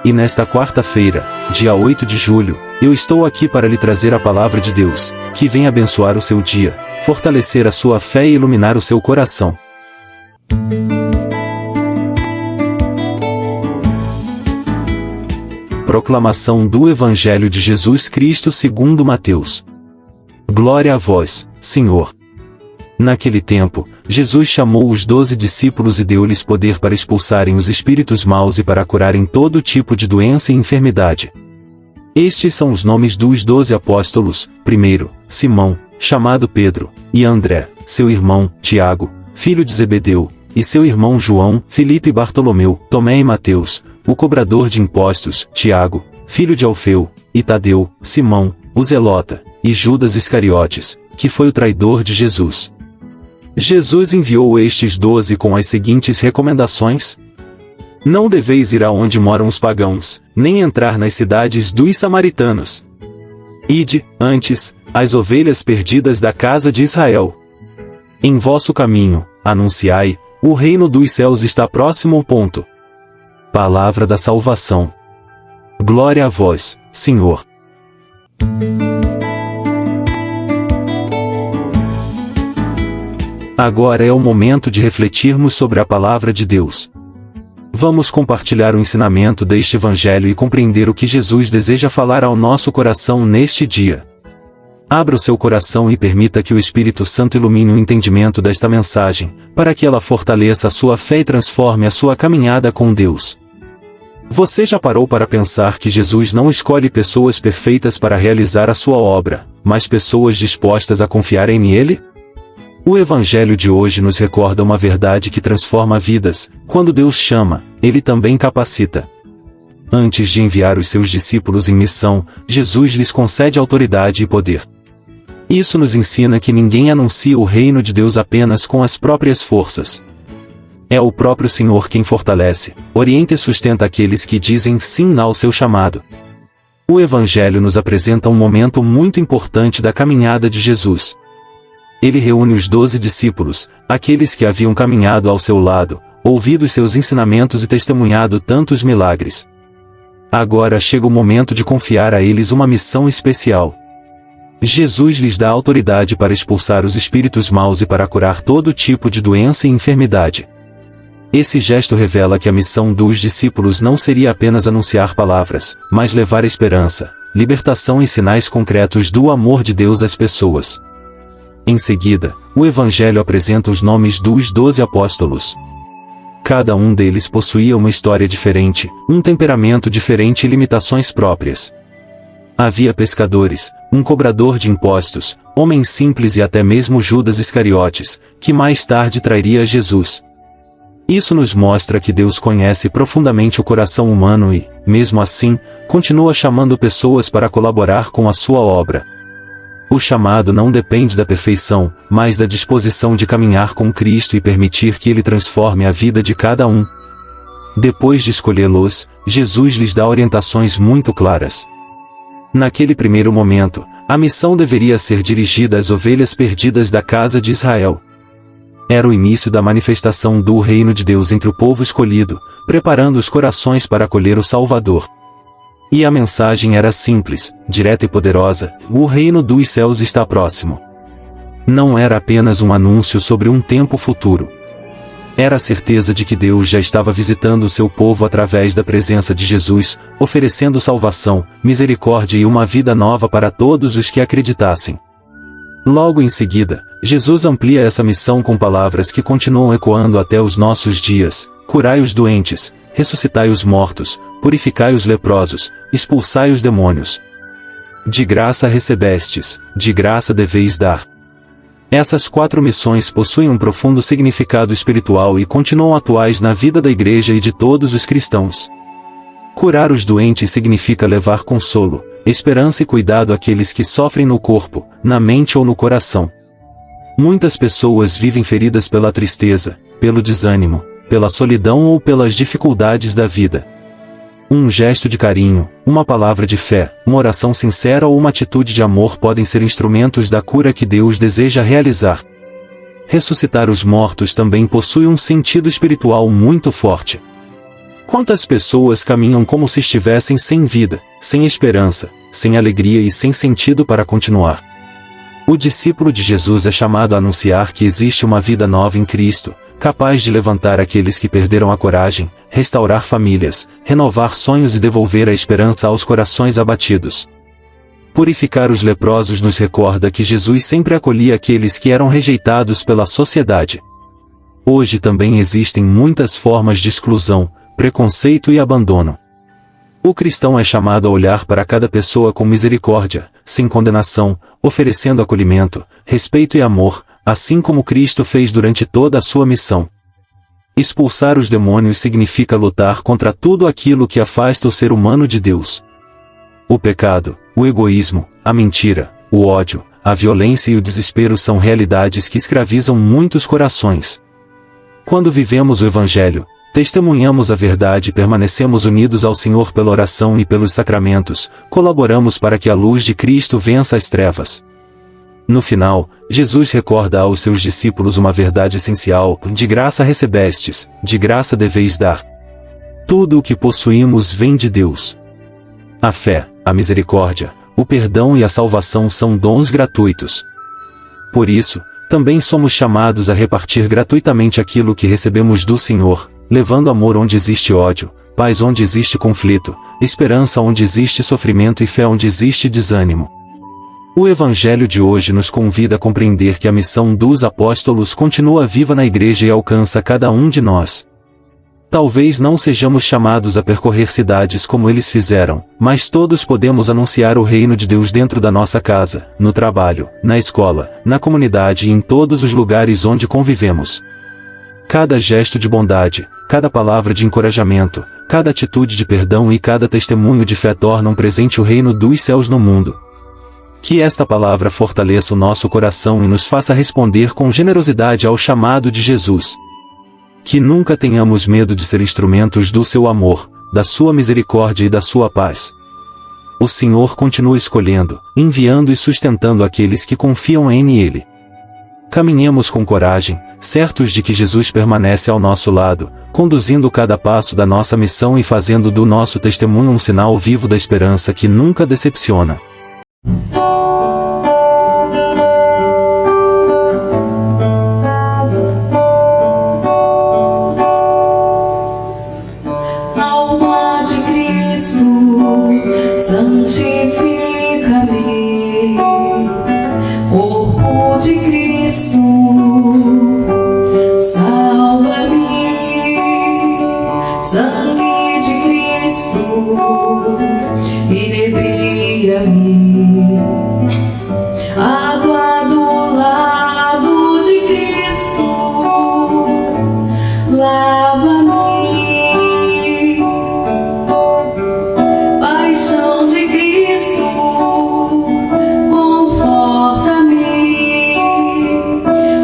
E nesta quarta-feira, dia 8 de julho, eu estou aqui para lhe trazer a palavra de Deus, que vem abençoar o seu dia, fortalecer a sua fé e iluminar o seu coração. Proclamação do Evangelho de Jesus Cristo segundo Mateus. Glória a vós, Senhor. Naquele tempo, Jesus chamou os 12 discípulos e deu-lhes poder para expulsarem os espíritos maus e para curarem todo tipo de doença e enfermidade. Estes são os nomes dos 12 apóstolos: primeiro, Simão, chamado Pedro, e André, seu irmão, Tiago, filho de Zebedeu, e seu irmão João, Filipe e Bartolomeu, Tomé e Mateus, o cobrador de impostos, Tiago, filho de Alfeu, e Tadeu, Simão, o Zelota, e Judas Iscariotes, que foi o traidor de Jesus. Jesus enviou estes 12 com as seguintes recomendações: não deveis ir aonde moram os pagãos, nem entrar nas cidades dos samaritanos. Ide, antes, as ovelhas perdidas da casa de Israel. Em vosso caminho, anunciai, o reino dos céus está próximo. Palavra da salvação. Glória a vós, Senhor. Agora é o momento de refletirmos sobre a palavra de Deus. Vamos compartilhar o ensinamento deste Evangelho e compreender o que Jesus deseja falar ao nosso coração neste dia. Abra o seu coração e permita que o Espírito Santo ilumine o entendimento desta mensagem, para que ela fortaleça a sua fé e transforme a sua caminhada com Deus. Você já parou para pensar que Jesus não escolhe pessoas perfeitas para realizar a sua obra, mas pessoas dispostas a confiarem nele? O Evangelho de hoje nos recorda uma verdade que transforma vidas: quando Deus chama, Ele também capacita. Antes de enviar os seus discípulos em missão, Jesus lhes concede autoridade e poder. Isso nos ensina que ninguém anuncia o reino de Deus apenas com as próprias forças. É o próprio Senhor quem fortalece, orienta e sustenta aqueles que dizem sim ao seu chamado. O Evangelho nos apresenta um momento muito importante da caminhada de Jesus. Ele reúne os 12 discípulos, aqueles que haviam caminhado ao seu lado, ouvido seus ensinamentos e testemunhado tantos milagres. Agora chega o momento de confiar a eles uma missão especial. Jesus lhes dá autoridade para expulsar os espíritos maus e para curar todo tipo de doença e enfermidade. Esse gesto revela que a missão dos discípulos não seria apenas anunciar palavras, mas levar esperança, libertação e sinais concretos do amor de Deus às pessoas. Em seguida, o Evangelho apresenta os nomes dos 12 apóstolos. Cada um deles possuía uma história diferente, um temperamento diferente e limitações próprias. Havia pescadores, um cobrador de impostos, homens simples e até mesmo Judas Iscariotes, que mais tarde trairia Jesus. Isso nos mostra que Deus conhece profundamente o coração humano e, mesmo assim, continua chamando pessoas para colaborar com a sua obra. O chamado não depende da perfeição, mas da disposição de caminhar com Cristo e permitir que Ele transforme a vida de cada um. Depois de escolhê-los, Jesus lhes dá orientações muito claras. Naquele primeiro momento, a missão deveria ser dirigida às ovelhas perdidas da casa de Israel. Era o início da manifestação do reino de Deus entre o povo escolhido, preparando os corações para acolher o Salvador. E a mensagem era simples, direta e poderosa: o reino dos céus está próximo. Não era apenas um anúncio sobre um tempo futuro. Era a certeza de que Deus já estava visitando o seu povo através da presença de Jesus, oferecendo salvação, misericórdia e uma vida nova para todos os que acreditassem. Logo em seguida, Jesus amplia essa missão com palavras que continuam ecoando até os nossos dias: curai os doentes, ressuscitai os mortos, purificai os leprosos, expulsai os demônios. De graça recebestes, de graça deveis dar. Essas 4 missões possuem um profundo significado espiritual e continuam atuais na vida da Igreja e de todos os cristãos. Curar os doentes significa levar consolo, esperança e cuidado àqueles que sofrem no corpo, na mente ou no coração. Muitas pessoas vivem feridas pela tristeza, pelo desânimo, pela solidão ou pelas dificuldades da vida. Um gesto de carinho, uma palavra de fé, uma oração sincera ou uma atitude de amor podem ser instrumentos da cura que Deus deseja realizar. Ressuscitar os mortos também possui um sentido espiritual muito forte. Quantas pessoas caminham como se estivessem sem vida, sem esperança, sem alegria e sem sentido para continuar? O discípulo de Jesus é chamado a anunciar que existe uma vida nova em Cristo, capaz de levantar aqueles que perderam a coragem, restaurar famílias, renovar sonhos e devolver a esperança aos corações abatidos. Purificar os leprosos nos recorda que Jesus sempre acolhia aqueles que eram rejeitados pela sociedade. Hoje também existem muitas formas de exclusão, preconceito e abandono. O cristão é chamado a olhar para cada pessoa com misericórdia, sem condenação, oferecendo acolhimento, respeito e amor, assim como Cristo fez durante toda a sua missão. Expulsar os demônios significa lutar contra tudo aquilo que afasta o ser humano de Deus. O pecado, o egoísmo, a mentira, o ódio, a violência e o desespero são realidades que escravizam muitos corações. Quando vivemos o Evangelho, testemunhamos a verdade e permanecemos unidos ao Senhor pela oração e pelos sacramentos, colaboramos para que a luz de Cristo vença as trevas. No final, Jesus recorda aos seus discípulos uma verdade essencial: de graça recebestes, de graça deveis dar. Tudo o que possuímos vem de Deus. A fé, a misericórdia, o perdão e a salvação são dons gratuitos. Por isso, também somos chamados a repartir gratuitamente aquilo que recebemos do Senhor, levando amor onde existe ódio, paz onde existe conflito, esperança onde existe sofrimento e fé onde existe desânimo. O Evangelho de hoje nos convida a compreender que a missão dos apóstolos continua viva na Igreja e alcança cada um de nós. Talvez não sejamos chamados a percorrer cidades como eles fizeram, mas todos podemos anunciar o reino de Deus dentro da nossa casa, no trabalho, na escola, na comunidade e em todos os lugares onde convivemos. Cada gesto de bondade, cada palavra de encorajamento, cada atitude de perdão e cada testemunho de fé tornam presente o reino dos céus no mundo. Que esta palavra fortaleça o nosso coração e nos faça responder com generosidade ao chamado de Jesus. Que nunca tenhamos medo de ser instrumentos do seu amor, da sua misericórdia e da sua paz. O Senhor continua escolhendo, enviando e sustentando aqueles que confiam em Ele. Caminhemos com coragem, certos de que Jesus permanece ao nosso lado, conduzindo cada passo da nossa missão e fazendo do nosso testemunho um sinal vivo da esperança que nunca decepciona. Alma de Cristo, santifica-me. Corpo de Cristo, salva-me. Sangue de Cristo, inebria-me. Água do lado de Cristo, lava-me. Paixão de Cristo, conforta-me.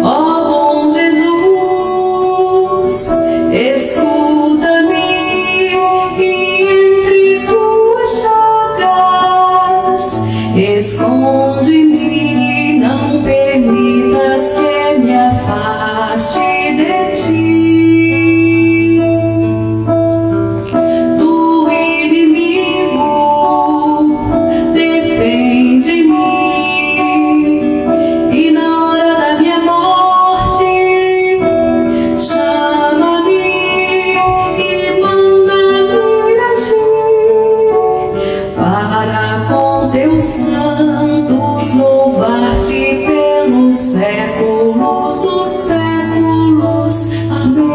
Ó bom Jesus, escuta-me. E entre tuas chagas, esconde-me, não permitas que me afaste de ti. Do inimigo, defende-me. E na hora da minha morte, chama-me e manda-me agir, para com teus santos louvar-te pelos séculos dos séculos. Amém.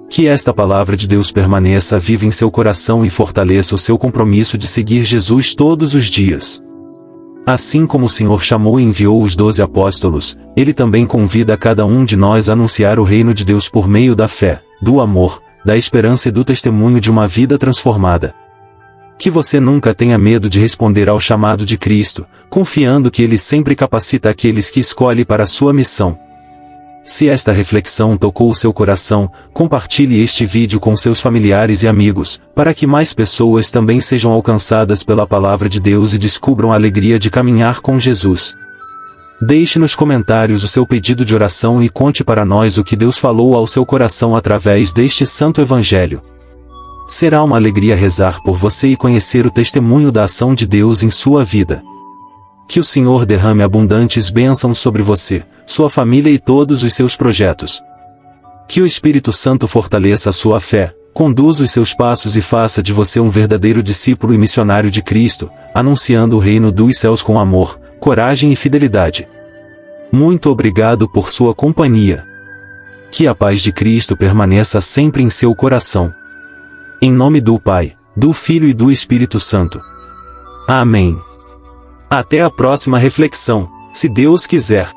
Que esta palavra de Deus permaneça viva em seu coração e fortaleça o seu compromisso de seguir Jesus todos os dias. Assim como o Senhor chamou e enviou os 12 apóstolos, Ele também convida a cada um de nós a anunciar o reino de Deus por meio da fé, do amor, da esperança e do testemunho de uma vida transformada. Que você nunca tenha medo de responder ao chamado de Cristo, confiando que Ele sempre capacita aqueles que escolhe para a sua missão. Se esta reflexão tocou o seu coração, compartilhe este vídeo com seus familiares e amigos, para que mais pessoas também sejam alcançadas pela palavra de Deus e descubram a alegria de caminhar com Jesus. Deixe nos comentários o seu pedido de oração e conte para nós o que Deus falou ao seu coração através deste santo evangelho. Será uma alegria rezar por você e conhecer o testemunho da ação de Deus em sua vida. Que o Senhor derrame abundantes bênçãos sobre você, sua família e todos os seus projetos. Que o Espírito Santo fortaleça a sua fé, conduza os seus passos e faça de você um verdadeiro discípulo e missionário de Cristo, anunciando o reino dos céus com amor, coragem e fidelidade. Muito obrigado por sua companhia. Que a paz de Cristo permaneça sempre em seu coração. Em nome do Pai, do Filho e do Espírito Santo. Amém. Até a próxima reflexão, se Deus quiser.